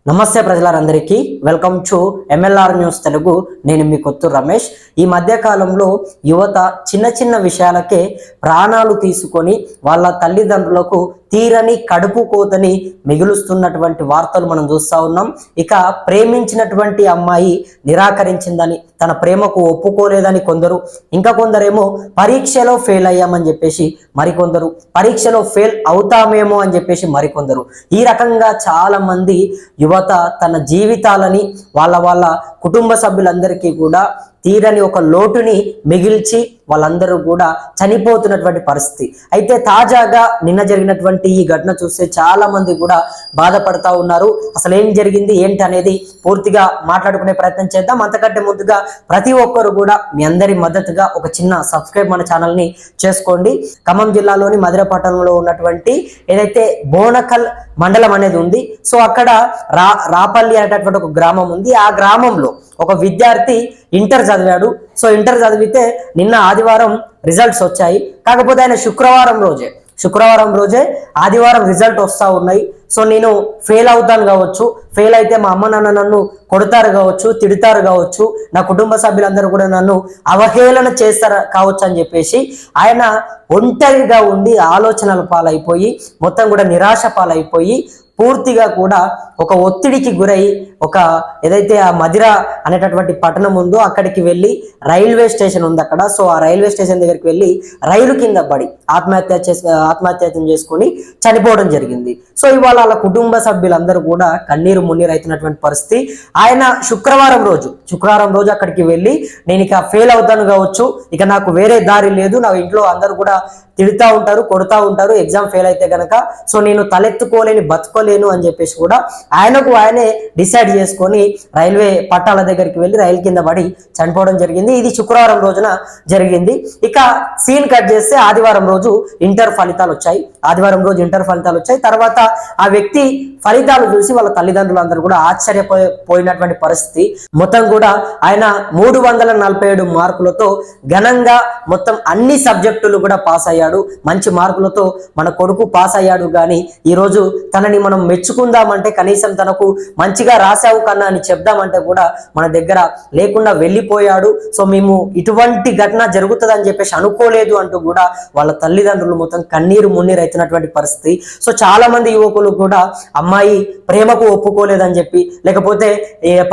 నమస్తే ప్రజలందరికీ welcome to MLR news Telugu. నేను మీ కొత్తూరు రమేష్. ఈ మధ్య కాలంలో యువత చిన్న చిన్న విషయాలకే ప్రాణాలు తీసుకొని వాళ్ళ తల్లిదండ్రులకు తీరని కడుపు కోతని మిగులుస్తున్నటువంటి వార్తలు మనం చూస్తూ ఉన్నాం. ఇక ప్రేమించినటువంటి అమ్మాయి నిరాకరించిందని, తన ప్రేమకు ఒప్పుకోలేదని కొందరు, ఇంకా కొందరేమో పరీక్షలో ఫెయిల్ అయ్యామని చెప్పేసి మరికొందరు, పరీక్షలో ఫెయిల్ అవుతామేమో అని చెప్పేసి మరికొందరు. ఈ రకంగా చాలా మంది యువత తన జీవితాలని వాళ్ళ కుటుంబ సభ్యులందరికీ కూడా తీరని ఒక లోటుని మిగిల్చి వాళ్ళందరూ కూడా చనిపోతున్నటువంటి పరిస్థితి. అయితే తాజాగా నిన్న జరిగినటువంటి ఈ ఘటన చూస్తే చాలా మంది కూడా బాధపడతా ఉన్నారు. అసలు ఏం జరిగింది ఏంటి అనేది పూర్తిగా మాట్లాడుకునే ప్రయత్నం చేద్దాం. అంతకంటే ముందుగా ప్రతి ఒక్కరు కూడా మీ అందరి మద్దతుగా ఒక చిన్న సబ్స్క్రైబ్ మన ఛానల్ని చేసుకోండి. ఖమ్మం జిల్లాలోని మధిర పట్టణంలో ఉన్నటువంటి ఏదైతే బోనకల్ మండలం అనేది ఉంది, సో అక్కడ రాపల్లి అనేటటువంటి ఒక గ్రామం ఉంది. ఆ గ్రామంలో ఒక విద్యార్థి ఇంటర్ చదివాడు. సో ఇంటర్ చదివితే నిన్న ఆదివారం రిజల్ట్స్ వచ్చాయి. కాకపోతే ఆయన శుక్రవారం రోజే ఆదివారం రిజల్ట్ వస్తూ ఉన్నాయి. సో నేను ఫెయిల్ అవుతాను కావచ్చు, ఫెయిల్ అయితే మా అమ్మ నాన్న నన్ను కొడతారు కావచ్చు, తిడతారు కావచ్చు, నా కుటుంబ సభ్యులందరూ కూడా నన్ను అవహేళన చేస్తారు కావచ్చు అని చెప్పేసి ఆయన ఒంటరిగా ఉండి ఆలోచనల పాలైపోయి మొత్తం కూడా నిరాశ పాలైపోయి పూర్తిగా కూడా ఒక ఒత్తిడికి గురై ఒక ఏదైతే ఆ మధిర అనేటటువంటి పట్టణం ఉందో అక్కడికి వెళ్ళి రైల్వే స్టేషన్ ఉంది అక్కడ. సో ఆ రైల్వే స్టేషన్ దగ్గరికి వెళ్ళి రైలు కింద పడి ఆత్మహత్య చేసుకొని చనిపోవడం జరిగింది. సో ఇవాళ వాళ్ళ కుటుంబ సభ్యులందరూ కూడా కన్నీరు మున్నీరు అవుతున్నటువంటి పరిస్థితి. ఆయన శుక్రవారం రోజు అక్కడికి వెళ్ళి నేను ఇక ఫెయిల్ అవుతాను కావచ్చు, ఇక నాకు వేరే దారి లేదు, నా ఇంట్లో అందరూ కూడా తిడుతూ ఉంటారు, కొడుతూ ఉంటారు ఎగ్జామ్ ఫెయిల్ అయితే కనుక, సో నేను తలెత్తుకోలేని బతుకోలేను అని చెప్పేసి కూడా ఆయనే డిసైడ్ చేసుకొని రైల్వే పట్టాల దగ్గరికి వెళ్ళి రైలు కింద పడి చనిపోవడం జరిగింది. ఇది శుక్రవారం రోజున జరిగింది. ఇక సీన్ కట్ చేస్తే ఆదివారం రోజు ఇంటర్ ఫలితాలు వచ్చాయి. తర్వాత ఆ వ్యక్తి ఫలితాలు చూసి వాళ్ళ తల్లిదండ్రులు అందరూ కూడా ఆశ్చర్యపోయినటువంటి పరిస్థితి. మొత్తం కూడా ఆయన 347 మార్కులతో ఘనంగా మొత్తం అన్ని సబ్జెక్టులు కూడా పాస్ అయ్యాడు. మంచి మార్కులతో మన కొడుకు పాస్ అయ్యాడు. కానీ ఈరోజు తనని మనం మెచ్చుకుందామంటే, కనీసం తనకు మంచిగా రాసావు కన్నా అని చెప్దామంటే కూడా మన దగ్గర లేకుండా వెళ్ళిపోయాడు. సో మేము ఇటువంటి ఘటన జరుగుతుందని చెప్పేసి అనుకోలేదు అంటూ కూడా వాళ్ళ తల్లిదండ్రులు మొత్తం కన్నీరు మున్నీరు అవుతున్నటువంటి పరిస్థితి. సో చాలా మంది యువకులు కూడా అమ్మాయి ప్రేమకు ఒప్పుకోలేదని చెప్పి, లేకపోతే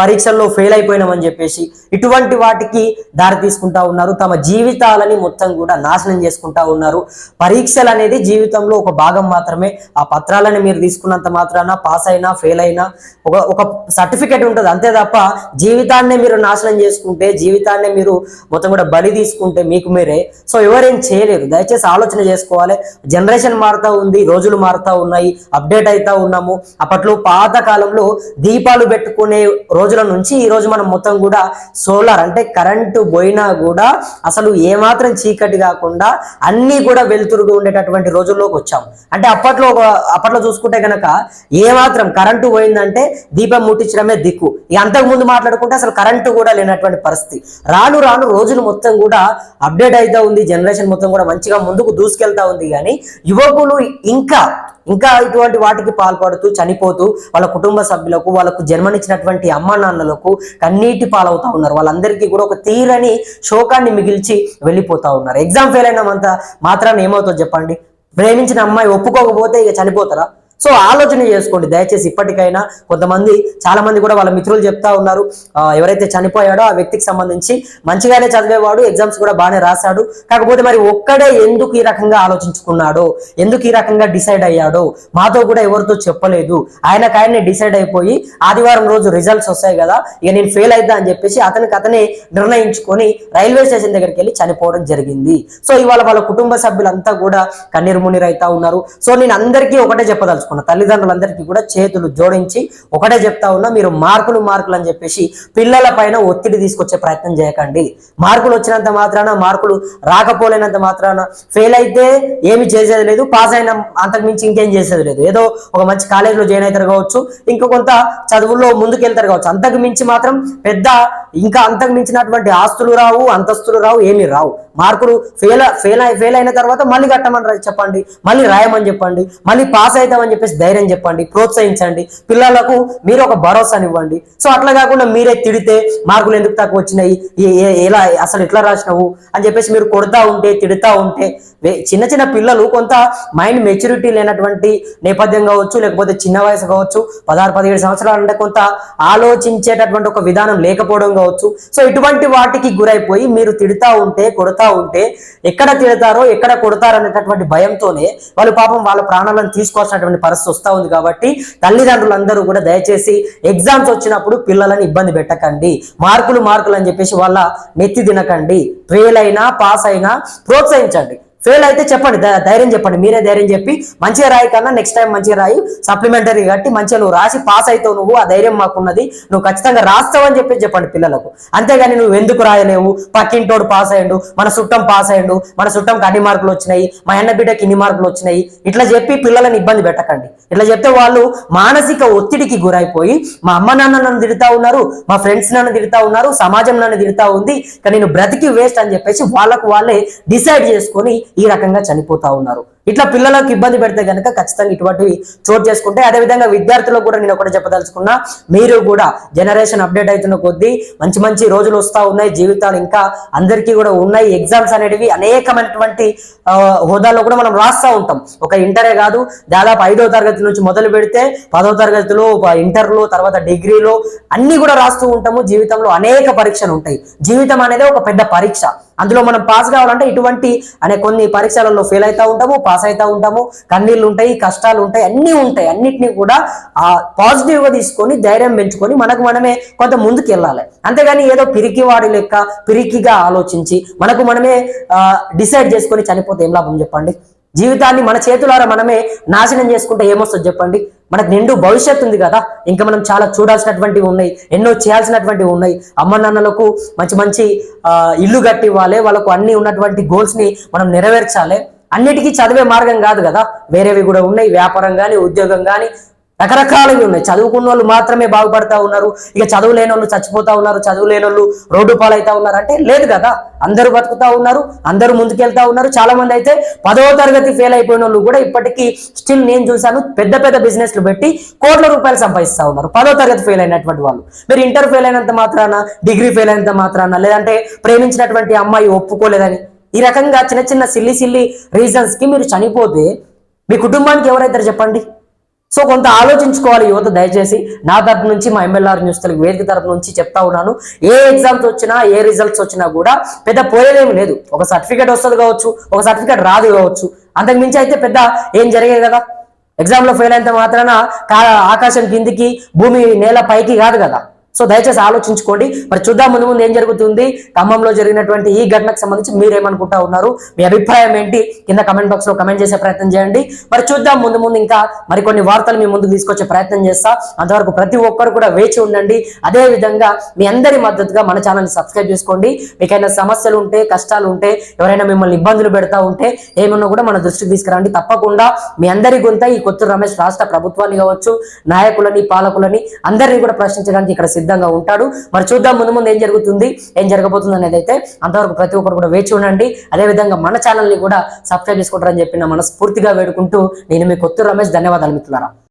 పరీక్షల్లో ఫెయిల్ అయిపోయినామని చెప్పేసి ఇటువంటి వాటికి దారి తీసుకుంటా ఉన్నారు. తమ జీవితాలని మొత్తం కూడా నాశనం చేసుకుంటా ఉన్నారు. పరీక్షలు అనేది జీవితంలో ఒక భాగం మాత్రమే. ఆ పత్రాలని మీరు తీసుకున్నంత మాత్రాన పాస్ అయినా ఫెయిల్ అయినా ఒక సర్టిఫికేట్ ఉంటుంది అంతే తప్ప జీవితాన్నే మీరు నాశనం చేసుకుంటే, జీవితాన్నే మీరు మొత్తం కూడా బలి తీసుకుంటే మీకు మీరే సో ఎవరేం చేయలేరు. దయచేసి ఆలోచన చేసుకోవాలి. జనరేషన్ మారుతా ఉంది, రోజులు మారుతా ఉన్నాయి, అప్డేట్ అవుతా ఉన్నాము. అప్పట్లో పాత కాలంలో దీపాలు పెట్టుకునే రోజుల నుంచి ఈ రోజు మనం మొత్తం కూడా సోలార్ అంటే కరెంటు పోయినా కూడా అసలు ఏమాత్రం చీకటి కాకుండా అన్ని కూడా వెలుతురుగా ఉండేటటువంటి రోజుల్లోకి వచ్చాం. అంటే అప్పట్లో చూసుకుంటే కనుక ఏమాత్రం కరెంటు పోయిందంటే దీపం ముట్టించడమే దిక్కు. ఇక అంతకు ముందు మాట్లాడుకుంటే అసలు కరెంటు కూడా లేనటువంటి పరిస్థితి. రాను రోజులు మొత్తం కూడా అప్డేట్ అవుతా ఉంది. జనరేషన్ మొత్తం కూడా మంచిగా ముందుకు దూసుకెళ్తా ఉంది. కానీ యువకులు ఇంకా ఇటువంటి వాటికి పాల్పడుతూ చనిపోతూ వాళ్ళ కుటుంబ సభ్యులకు, వాళ్ళకు జన్మనిచ్చినటువంటి అమ్మ నాన్నలకు కన్నీటి పాలవుతా ఉన్నారు. వాళ్ళందరికీ కూడా ఒక తీరని శోకాన్ని మిగిల్చి వెళ్ళిపోతా ఉన్నారు. ఎగ్జామ్ ఫెయిల్ అయినంత మాత్రాన్ని ఏమవుతుందో చెప్పండి? ప్రేమించిన అమ్మాయి ఒప్పుకోకపోతే ఇక చనిపోతారా? సో ఆలోచన చేసుకోండి దయచేసి. ఇప్పటికైనా చాలా మంది కూడా వాళ్ళ మిత్రులు చెప్తా ఉన్నారు, ఎవరైతే చనిపోయాడో ఆ వ్యక్తికి సంబంధించి మంచిగానే చదివేవాడు, ఎగ్జామ్స్ కూడా బాగానే రాశాడు, కాకపోతే మరి ఒక్కడే ఎందుకు ఈ రకంగా ఆలోచించుకున్నాడో, ఎందుకు ఈ రకంగా డిసైడ్ అయ్యాడో మాతో కూడా ఎవరితో చెప్పలేదు. ఆయననే డిసైడ్ అయిపోయి ఆదివారం రోజు రిజల్ట్స్ వస్తాయి కదా, ఇక నేను ఫెయిల్ అవుతా అని చెప్పేసి అతనే నిర్ణయించుకొని రైల్వే స్టేషన్ దగ్గరికి వెళ్ళి చనిపోవడం జరిగింది. సో ఇవాళ వాళ్ళ కుటుంబ సభ్యులంతా కూడా కన్నీరు మున్నీరు అవుతా ఉన్నారు. సో నేను అందరికీ ఒకటే చెప్పదలుచుకున్నాను, తల్లిదండ్రులందరికీ కూడా చేతులు జోడించి ఒకటే చెప్తా ఉన్నా, మీరు మార్కులు అని చెప్పేసి పిల్లల పైన ఒత్తిడి తీసుకొచ్చే ప్రయత్నం చేయకండి. మార్కులు వచ్చినంత మాత్రాన, మార్కులు రాకపోలేనంత మాత్రాన, ఫెయిల్ అయితే ఏమి చేసేది లేదు, పాస్ అయినా అంతకు మించి ఇంకేం చేసేది లేదు. ఏదో ఒక మంచి కాలేజీలో జాయిన్ అవుతారు కావచ్చు, ఇంకా కొంత చదువుల్లో ముందుకెళ్తారు కావచ్చు, అంతకు మించి మాత్రం అంతకు మించినటువంటి ఆస్తులు రావు, అంతస్తులు రావు, ఏమీ రావు. మార్కులు ఫెయిల్ అయిన తర్వాత మళ్ళీ కట్టమని చెప్పండి, మళ్ళీ రాయమని చెప్పండి, మళ్ళీ పాస్ అవుతామని చెప్పేసి ధైర్యం చెప్పండి, ప్రోత్సహించండి. పిల్లలకు మీరు ఒక భరోసానివ్వండి. సో అట్లా కాకుండా మీరే తిడితే మార్కులు ఎందుకు తక్కువ వచ్చినాయి, ఎలా అసలు ఎట్లా రాసినావు అని చెప్పేసి మీరు కొడతా ఉంటే తిడుతా ఉంటే చిన్న చిన్న పిల్లలు కొంత మైండ్ మెచ్యూరిటీ లేనటువంటి నేపథ్యం కావచ్చు, లేకపోతే చిన్న వయసు కావచ్చు, 16-17 సంవత్సరాలు అంటే కొంత ఆలోచించేటటువంటి ఒక విధానం లేకపోవడం కావచ్చు. సో ఇటువంటి వాటికి గురైపోయి మీరు తిడుతా ఉంటే కొడతా ఉంటే ఎక్కడ తిడతారో ఎక్కడ కొడతారో అనేటటువంటి భయంతోనే వాళ్ళు పాపం వాళ్ళ ప్రాణాలను తీసుకోవాల్సినటువంటి పరిస్థితి వస్తూ ఉంది. కాబట్టి తల్లిదండ్రులందరూ కూడా దయచేసి ఎగ్జామ్స్ వచ్చినప్పుడు పిల్లలని ఇబ్బంది పెట్టకండి, మార్కులు అని చెప్పేసి వాళ్ళ నెత్తి తినకండి. ఫెయిల్ అయినా పాస్ అయినా ప్రోత్సహించండి. ఫెయిల్ అయితే చెప్పండి, ధైర్యం చెప్పండి, మీరే ధైర్యం చెప్పి మంచిగా రాయి కన్నా నెక్స్ట్ టైం మంచిగా రాయి, సప్లిమెంటరీ కట్టి మంచిగా నువ్వు రాసి పాస్ అవుతావు, నువ్వు ఆ ధైర్యం మాకున్నది, నువ్వు ఖచ్చితంగా రాస్తావు అని చెప్పి చెప్పండి పిల్లలకు. అంతేగాని నువ్వు ఎందుకు రాయలేవు, పక్కింటోడు పాస్ అయ్యండు, మన చుట్టం పాస్ అయ్యండు, మన చుట్టంకి అన్ని మార్కులు వచ్చినాయి, మా అన్న బిడ్డకి ఇన్ని మార్కులు వచ్చినాయి, ఇట్లా చెప్పి పిల్లలని ఇబ్బంది పెట్టకండి. ఇట్లా చెప్తే వాళ్ళు మానసిక ఒత్తిడికి గురైపోయి మా అమ్మ నాన్న నన్ను తిడుతా ఉన్నారు, మా ఫ్రెండ్స్ నన్ను తిడుతా ఉన్నారు, సమాజం నన్ను తిడుతా ఉంది, కానీ నేను బ్రతికి వేస్ట్ అని చెప్పేసి వాళ్ళకు వాళ్ళే డిసైడ్ చేసుకొని ఈ రకంగా చనిపోతా ఉన్నారు. ఇట్లా పిల్లలకు ఇబ్బంది పెడితే కనుక ఖచ్చితంగా ఇటువంటివి చోటు చేసుకుంటే, అదేవిధంగా విద్యార్థులకు కూడా నేను ఒకటి చెప్పదలుచుకున్నా, మీరు కూడా జనరేషన్ అప్డేట్ అవుతున్న కొద్దీ మంచి మంచి రోజులు వస్తూ ఉన్నాయి, జీవితాలు ఇంకా అందరికీ కూడా ఉన్నాయి. ఎగ్జామ్స్ అనేటివి అనేకమైనటువంటి హోదాల్లో కూడా మనం రాస్తూ ఉంటాం. ఒక ఇంటరే కాదు, దాదాపు 5వ తరగతి నుంచి మొదలు పెడితే 10వ తరగతిలో, ఇంటర్లో, తర్వాత డిగ్రీలో అన్ని కూడా రాస్తూ ఉంటాము. జీవితంలో అనేక పరీక్షలు ఉంటాయి. జీవితం అనేది ఒక పెద్ద పరీక్ష. అందులో మనం పాస్ కావాలంటే ఇటువంటి కొన్ని పరీక్షలలో ఫెయిల్ అవుతూ ఉంటాము, పాస్ అవుతూ ఉంటాము, కన్నీళ్ళు ఉంటాయి, కష్టాలు ఉంటాయి, అన్నీ ఉంటాయి. అన్నిటినీ కూడా పాజిటివ్ గా తీసుకొని ధైర్యం పెంచుకొని మనకు మనమే కొంత ముందుకు వెళ్ళాలి. అంతేగాని ఏదో పిరికివాడి లెక్క పిరికిగా ఆలోచించి మనకు మనమే డిసైడ్ చేసుకొని చనిపోతే ఏం లాభం చెప్పండి? జీవితాన్ని మన చేతులారా మనమే నాశనం చేసుకుంటే ఏమొస్తుంది చెప్పండి? మనకు నిండు భవిష్యత్తు ఉంది కదా, ఇంకా మనం చాలా చూడాల్సినటువంటివి ఉన్నాయి, ఎన్నో చేయాల్సినటువంటివి ఉన్నాయి. అమ్మ నాన్నలకు మంచి మంచి ఇల్లు కట్టి ఇవ్వాలి, వాళ్ళకు అన్ని ఉన్నటువంటి గోల్స్ ని మనం నెరవేర్చాలి. అన్నిటికీ చదివే మార్గం కాదు కదా, వేరేవి కూడా ఉన్నాయి. వ్యాపారం కానీ, ఉద్యోగం కానీ రకరకాలవి ఉన్నాయి. చదువుకున్న వాళ్ళు మాత్రమే బాగుపడతా ఉన్నారు, ఇక చదువు లేని వాళ్ళు చచ్చిపోతా ఉన్నారు, చదువు లేని వాళ్ళు రోడ్డు పాలవుతా ఉన్నారు అంటే లేదు కదా. అందరూ బతుకుతా ఉన్నారు, అందరూ ముందుకెళ్తా ఉన్నారు. చాలా మంది అయితే 10వ తరగతి ఫెయిల్ అయిపోయిన వాళ్ళు కూడా ఇప్పటికీ స్టిల్ నేను చూశాను పెద్ద పెద్ద బిజినెస్లు పెట్టి కోట్ల రూపాయలు సంపాదిస్తా ఉన్నారు 10వ తరగతి ఫెయిల్ అయినటువంటి వాళ్ళు. మీరు ఇంటర్ ఫెయిల్ అయినంత మాత్రాన, డిగ్రీ ఫెయిల్ అయినంత మాత్రాన, లేదంటే ప్రేమించినటువంటి అమ్మాయి ఒప్పుకోలేదని ఈ రకంగా చిన్న చిన్న సిల్లి రీజన్స్ కి మీరు చనిపోతే మీ కుటుంబానికి ఎవరైతారు చెప్పండి? సో కొంత ఆలోచించుకోవాలి యువత. దయచేసి నా తరపు నుంచి, మా MLR న్యూస్ తెలుగు వేదిక తరపు నుంచి చెప్తా ఉన్నాను, ఏ ఎగ్జామ్స్ వచ్చినా, ఏ రిజల్ట్స్ వచ్చినా కూడా పెద్ద పోయేదేమి లేదు. ఒక సర్టిఫికేట్ వస్తుంది కావచ్చు, ఒక సర్టిఫికేట్ రాదు కావచ్చు, అంతకు మించి అయితే పెద్ద ఏం జరిగేది కదా. ఎగ్జామ్ లో ఫెయిల్ అయినంత మాత్రాన ఆకాశం కిందికి, భూమి నేల పైకి కాదు కదా. సో దయచేసి ఆలోచించుకోండి. మరి చూద్దాం ముందు ముందు ఏం జరుగుతుంది. ఖమ్మంలో జరిగినటువంటి ఈ ఘటనకు సంబంధించి మీరేమనుకుంటా ఉన్నారు, మీ అభిప్రాయం ఏంటి కింద కమెంట్ బాక్స్ లో కమెంట్ చేసే ప్రయత్నం చేయండి. మరి చూద్దాం ముందు ముందు ఇంకా మరికొన్ని వార్తలు మీ ముందుకు తీసుకొచ్చే ప్రయత్నం చేస్తా. అంతవరకు ప్రతి ఒక్కరు కూడా వేచి ఉండండి. అదే విధంగా మీ అందరి మద్దతుగా మన ఛానల్ ని సబ్స్క్రైబ్ చేసుకోండి. మీకైనా సమస్యలు ఉంటే, కష్టాలు ఉంటే, ఎవరైనా మిమ్మల్ని ఇబ్బందులు పెడతా ఉంటే ఏమన్నా కూడా మన దృష్టికి తీసుకురండి. తప్పకుండా మీ అందరి గొంత ఈ కొత్తూరు రమేష్ రాష్ట్ర ప్రభుత్వాన్ని కావచ్చు, నాయకులని, పాలకులని అందరినీ కూడా ప్రశ్నించడానికి ఇక్కడ సిద్ధంగా ఉంటాడు. మరి చూద్దాం ముందు ముందు ఏం జరుగుతుంది, ఏం జరగబోతుంది అనేది అయితే. అంతవరకు ప్రతి ఒక్కరు కూడా వేచి ఉండండి. అదేవిధంగా మన ఛానల్ ని కూడా సబ్స్క్రైబ్ చేసుకుంటారని చెప్పి నా మనస్ఫూర్తిగా వేడుకుంటూ నేను మీ కొత్తూరు రమేష్. ధన్యవాదాలు మిత్రులారా.